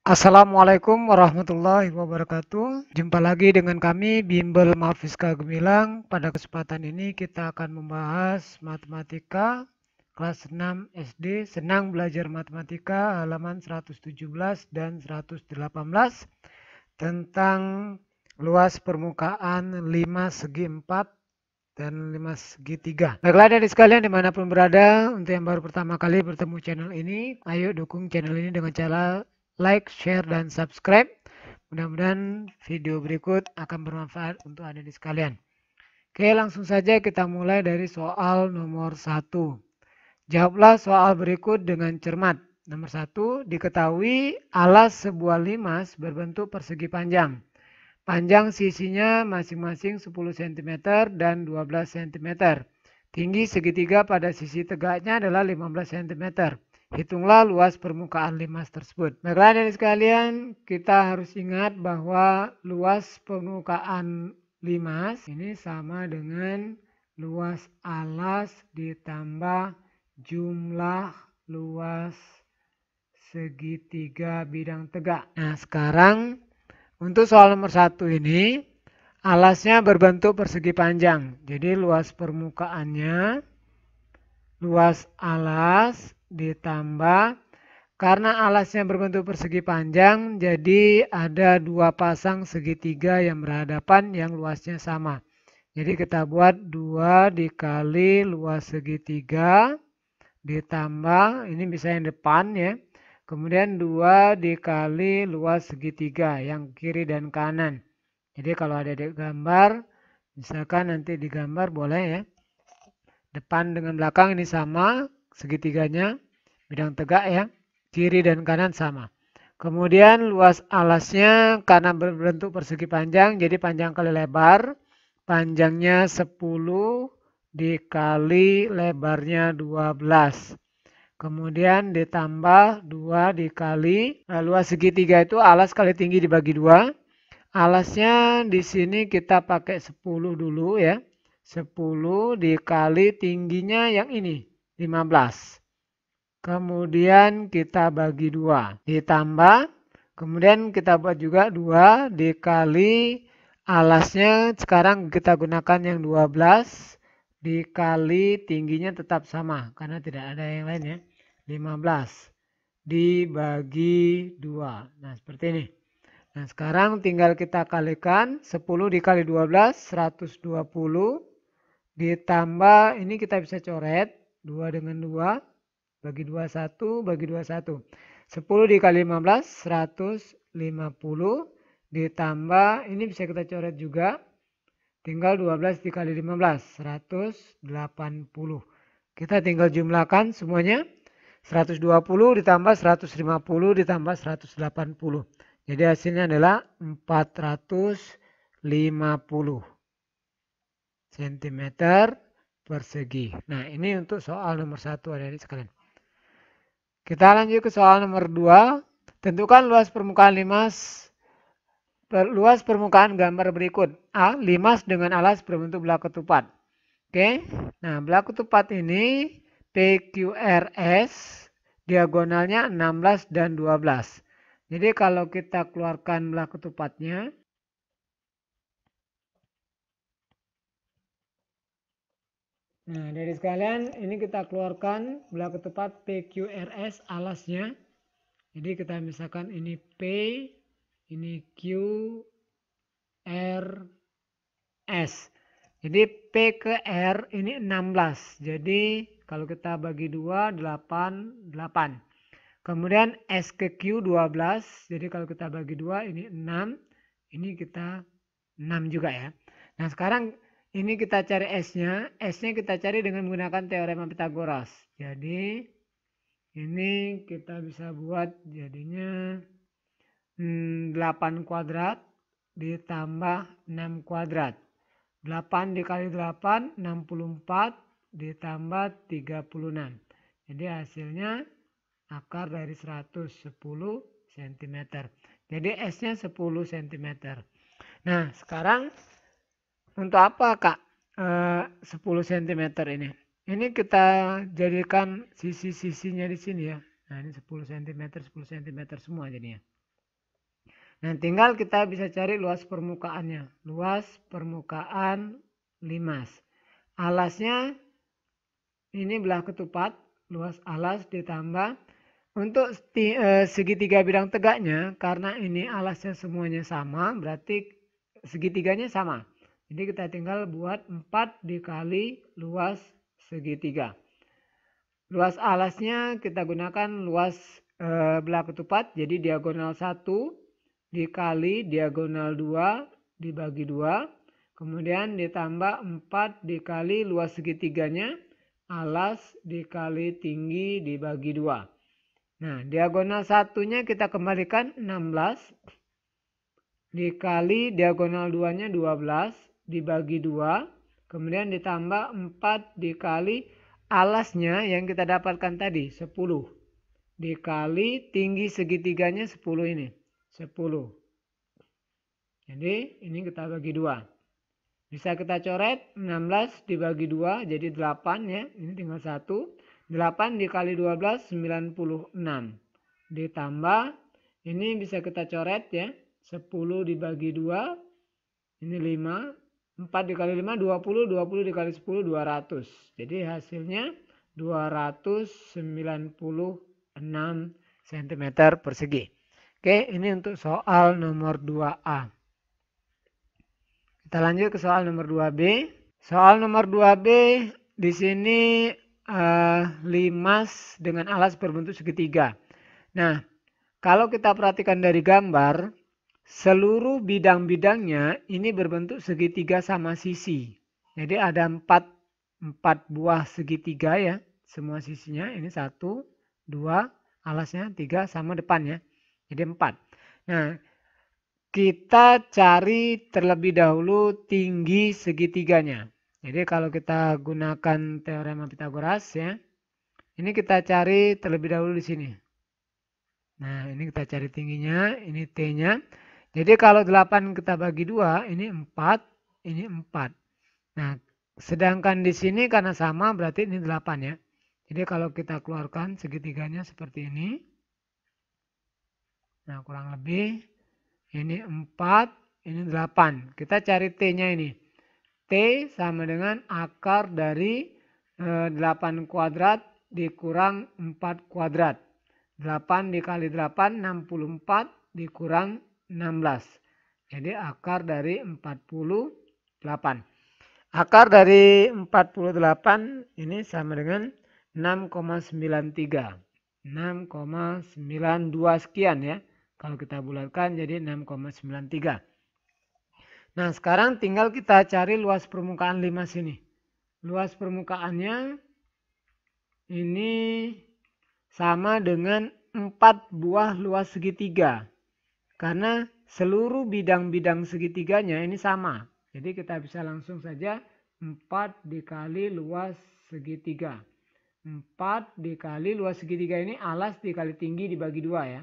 Assalamualaikum warahmatullahi wabarakatuh. Jumpa lagi dengan kami Bimbel Mahfiska Gemilang. Pada kesempatan ini kita akan membahas matematika kelas 6 SD. Senang belajar matematika halaman 117 dan 118 tentang luas permukaan 5 segi 4 dan 5 segi 3. Baiklah adik sekalian dimanapun berada, untuk yang baru pertama kali bertemu channel ini, ayo dukung channel ini dengan cara like, share, dan subscribe. Mudah-mudahan video berikut akan bermanfaat untuk adik sekalian. Oke, langsung saja kita mulai dari soal nomor 1. Jawablah soal berikut dengan cermat. Nomor 1, diketahui alas sebuah limas berbentuk persegi panjang. Panjang sisinya masing-masing 10 cm dan 12 cm. Tinggi segitiga pada sisi tegaknya adalah 15 cm. Hitunglah luas permukaan limas tersebut. Baiklah dari sekalian, kita harus ingat bahwa luas permukaan limas ini sama dengan luas alas ditambah jumlah luas segitiga bidang tegak. Nah, sekarang untuk soal nomor 1 ini, alasnya berbentuk persegi panjang. Jadi luas permukaannya, luas alas ditambah, karena alasnya berbentuk persegi panjang, jadi ada dua pasang segitiga yang berhadapan yang luasnya sama. Jadi kita buat 2 dikali luas segitiga ditambah, ini bisa yang depan ya. Kemudian 2 dikali luas segitiga yang kiri dan kanan. Jadi kalau ada di gambar, misalkan nanti digambar boleh ya. Depan dengan belakang ini sama segitiganya, bidang tegak ya. Kiri dan kanan sama. Kemudian luas alasnya karena berbentuk persegi panjang, jadi panjang kali lebar. Panjangnya 10 dikali lebarnya 12. Kemudian ditambah 2 dikali luas segitiga itu alas kali tinggi dibagi 2. Alasnya di sini kita pakai 10 dulu ya. 10 dikali tingginya yang ini 15. Kemudian kita bagi 2. Ditambah. Kemudian kita buat juga 2 dikali alasnya sekarang kita gunakan yang 12 dikali tingginya tetap sama karena tidak ada yang lain ya. 15 dibagi 2. Nah, seperti ini. Nah, sekarang tinggal kita kalikan 10 dikali 12 120 ditambah ini kita bisa coret 2 dengan 2 bagi 2 1 bagi 2 1. 10 dikali 15 150 ditambah ini bisa kita coret juga. Tinggal 12 dikali 15, 180. Kita tinggal jumlahkan semuanya. 120 ditambah 150 ditambah 180. Jadi hasilnya adalah 450 cm persegi. Nah, ini untuk soal nomor 1 adik-adik sekalian. Kita lanjut ke soal nomor 2. Tentukan luas permukaan limas. Luas permukaan gambar berikut. A. Limas dengan alas berbentuk bola ketupat. Oke. Nah, bola ketupat ini PQRS diagonalnya 16 dan 12. Jadi kalau kita keluarkan bola ketupatnya. Nah, dari sekalian ini kita keluarkan bola ketupat PQRS alasnya. Jadi kita misalkan ini P, ini Q, R, S. Jadi P ke R ini 16. Jadi kalau kita bagi 2, 8, 8. Kemudian S ke Q 12. Jadi kalau kita bagi 2 ini 6. Ini kita 6 juga ya. Nah, sekarang ini kita cari S-nya. S-nya kita cari dengan menggunakan teorema Pythagoras. Jadi ini kita bisa buat jadinya 8 kuadrat ditambah 6 kuadrat. 8 dikali 8, 64 ditambah 36. Jadi hasilnya akar dari 110 cm. Jadi S-nya 10 cm. Nah, sekarang untuk apa Kak 10 cm ini? Ini kita jadikan sisi-sisinya di sini ya. Nah, ini 10 cm, 10 cm semua jadinya. Nah, tinggal kita bisa cari luas permukaannya. Luas permukaan limas. Alasnya ini belah ketupat, luas alas ditambah untuk segitiga bidang tegaknya, karena ini alasnya semuanya sama, berarti segitiganya sama. Jadi kita tinggal buat 4 dikali luas segitiga. Luas alasnya kita gunakan luas belah ketupat, jadi diagonal 1 dikali diagonal 2 dibagi 2. Kemudian ditambah 4 dikali luas segitiganya, alas dikali tinggi dibagi 2. Nah, diagonal satunya kita kembalikan 16 dikali diagonal 2-nya 12 dibagi 2. Kemudian ditambah 4 dikali alasnya yang kita dapatkan tadi 10 dikali tinggi segitiganya 10 ini 10. Jadi ini kita bagi 2. Bisa kita coret 16 dibagi 2 jadi 8 ya. Ini tinggal 1. 8 dikali 12 96. Ditambah ini bisa kita coret ya. 10 dibagi 2 ini 5. 4 dikali 5 20, 20 dikali 10 200. Jadi hasilnya 296 cm persegi. Oke, ini untuk soal nomor 2A. Kita lanjut ke soal nomor 2B. Soal nomor 2B di sini limas dengan alas berbentuk segitiga. Nah, kalau kita perhatikan dari gambar, seluruh bidang-bidangnya ini berbentuk segitiga sama sisi. Jadi ada 4 buah segitiga ya. Semua sisinya ini 1, 2, alasnya 3 sama depannya. Jadi 4. Nah, kita cari terlebih dahulu tinggi segitiganya. Jadi kalau kita gunakan teorema Pitagoras ya. Ini kita cari terlebih dahulu di sini. Nah, ini kita cari tingginya, ini T-nya. Jadi kalau 8 kita bagi 2, ini 4, ini 4. Nah, sedangkan di sini karena sama berarti ini 8 ya. Jadi kalau kita keluarkan segitiganya seperti ini. Nah, kurang lebih ini 4, ini 8. Kita cari T-nya ini. T sama dengan akar dari 8 kuadrat dikurang 4 kuadrat. 8 dikali 8, 64 dikurang 16. Jadi akar dari 48. Akar dari 48 ini sama dengan 6,93. 6,92 sekian ya. Kalau kita bulatkan jadi 6,93. Nah, sekarang tinggal kita cari luas permukaan limas ini. Luas permukaannya ini sama dengan 4 buah luas segitiga. Karena seluruh bidang-bidang segitiganya ini sama. Jadi kita bisa langsung saja 4 dikali luas segitiga. 4 dikali luas segitiga ini alas dikali tinggi dibagi 2 ya.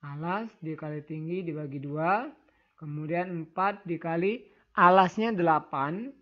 Alas dikali tinggi dibagi 2. Kemudian 4 dikali alasnya 8.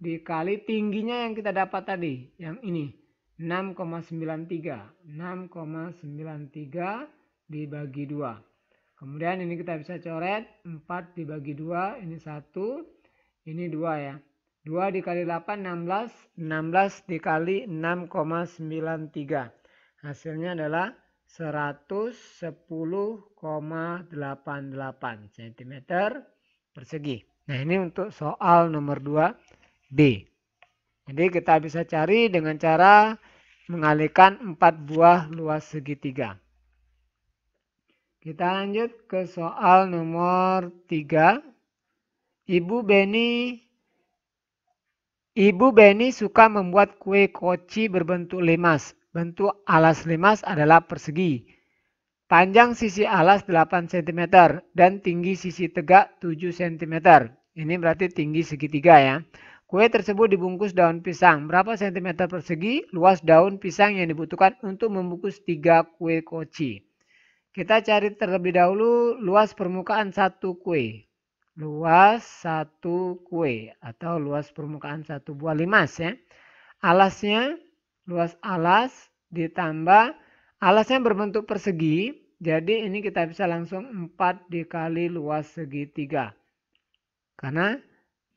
Dikali tingginya yang kita dapat tadi. Yang ini. 6,93. 6,93 dibagi 2. Kemudian ini kita bisa coret. 4 dibagi 2. Ini 1. Ini 2 ya. 2 dikali 8 16. 16 dikali 6,93. Hasilnya adalah 110,88 cm persegi. Nah, ini untuk soal nomor 2B. Jadi kita bisa cari dengan cara mengalihkan 4 buah luas segitiga. Kita lanjut ke soal nomor 3. Ibu Beni suka membuat kue koci berbentuk limas. Bentuk alas limas adalah persegi. Panjang sisi alas 8 cm dan tinggi sisi tegak 7 cm. Ini berarti tinggi segitiga ya. Kue tersebut dibungkus daun pisang. Berapa cm persegi luas daun pisang yang dibutuhkan untuk membungkus 3 kue koci? Kita cari terlebih dahulu luas permukaan satu kue. Luas satu kue atau luas permukaan satu buah limas ya. Alasnya, luas alas ditambah alasnya berbentuk persegi. Jadi ini kita bisa langsung 4 dikali luas segitiga. Karena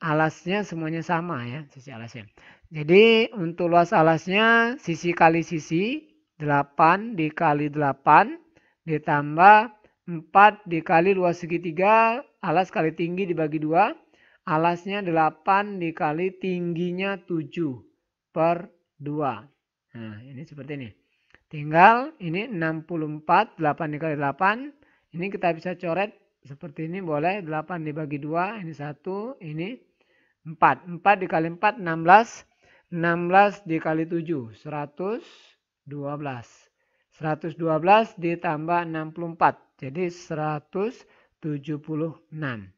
alasnya semuanya sama ya, sisi alasnya. Jadi untuk luas alasnya sisi kali sisi 8 dikali 8 ditambah 4 dikali luas segitiga, alas kali tinggi dibagi 2. Alasnya 8 dikali tingginya 7/2. Nah ini seperti ini. Tinggal ini 64, 8 dikali 8. Ini kita bisa coret seperti ini boleh. 8 dibagi 2, ini 1, ini 4. 4 dikali 4, 16. 16 dikali 7, 112. 112 ditambah 64. Jadi 176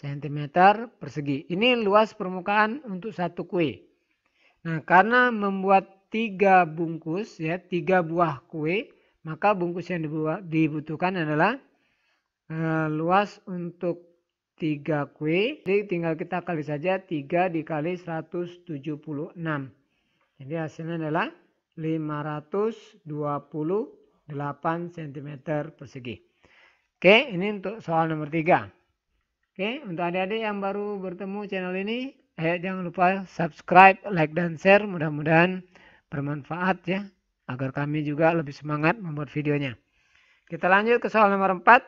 cm persegi. Ini luas permukaan untuk satu kue. Nah, karena membuat 3 bungkus ya, 3 buah kue, maka bungkus yang dibutuhkan adalah luas untuk 3 kue. Jadi tinggal kita kali saja 3 dikali 176. Jadi hasilnya adalah 528 cm persegi. Oke, ini untuk soal nomor 3. Oke, untuk adik-adik yang baru bertemu channel ini, jangan lupa subscribe, like, dan share. Mudah-mudahan bermanfaat ya, agar kami juga lebih semangat membuat videonya. Kita lanjut ke soal nomor 4.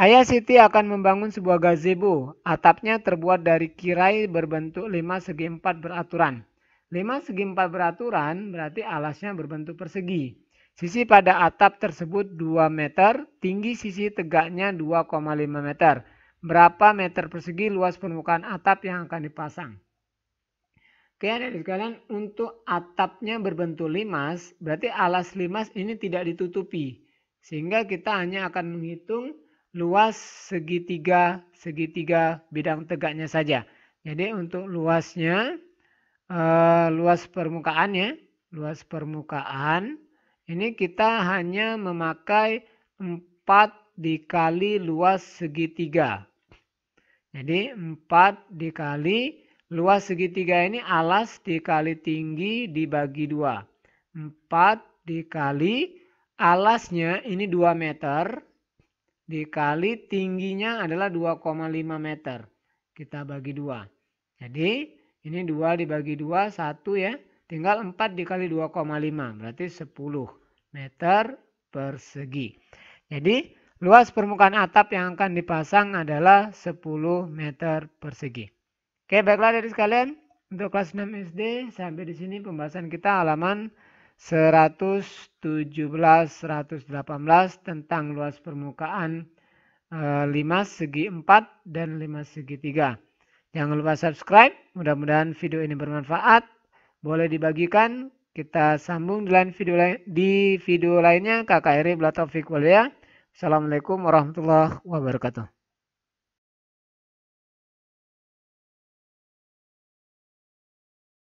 Ayah Siti akan membangun sebuah gazebo. Atapnya terbuat dari kirai berbentuk 5 segi 4 beraturan. 5 segi 4 beraturan berarti alasnya berbentuk persegi. Sisi pada atap tersebut 2 meter, tinggi sisi tegaknya 2,5 meter. Berapa meter persegi luas permukaan atap yang akan dipasang? Oke, adik-adik sekalian, untuk atapnya berbentuk limas, berarti alas limas ini tidak ditutupi. Sehingga kita hanya akan menghitung luas segitiga bidang tegaknya saja. Jadi untuk luasnya, luas permukaannya, luas permukaan, ini kita hanya memakai 4 dikali luas segitiga. Jadi 4 dikali luas segitiga ini alas dikali tinggi dibagi 2. 4 dikali alasnya ini 2 meter dikali tingginya adalah 2,5 meter. Kita bagi 2. Jadi ini 2 dibagi 2, 1 ya. Tinggal 4 dikali 2,5 berarti 10 meter persegi. Jadi luas permukaan atap yang akan dipasang adalah 10 meter persegi. Oke, baiklah dari sekalian, untuk kelas 6 SD sampai di sini pembahasan kita halaman 117-118 tentang luas permukaan 5 segi 4 dan 5 segi 3. Jangan lupa subscribe, mudah-mudahan video ini bermanfaat. Boleh dibagikan, kita sambung di video lainnya. Kakak Eri Billahi Taufiq Walhidayah. Assalamualaikum warahmatullahi wabarakatuh.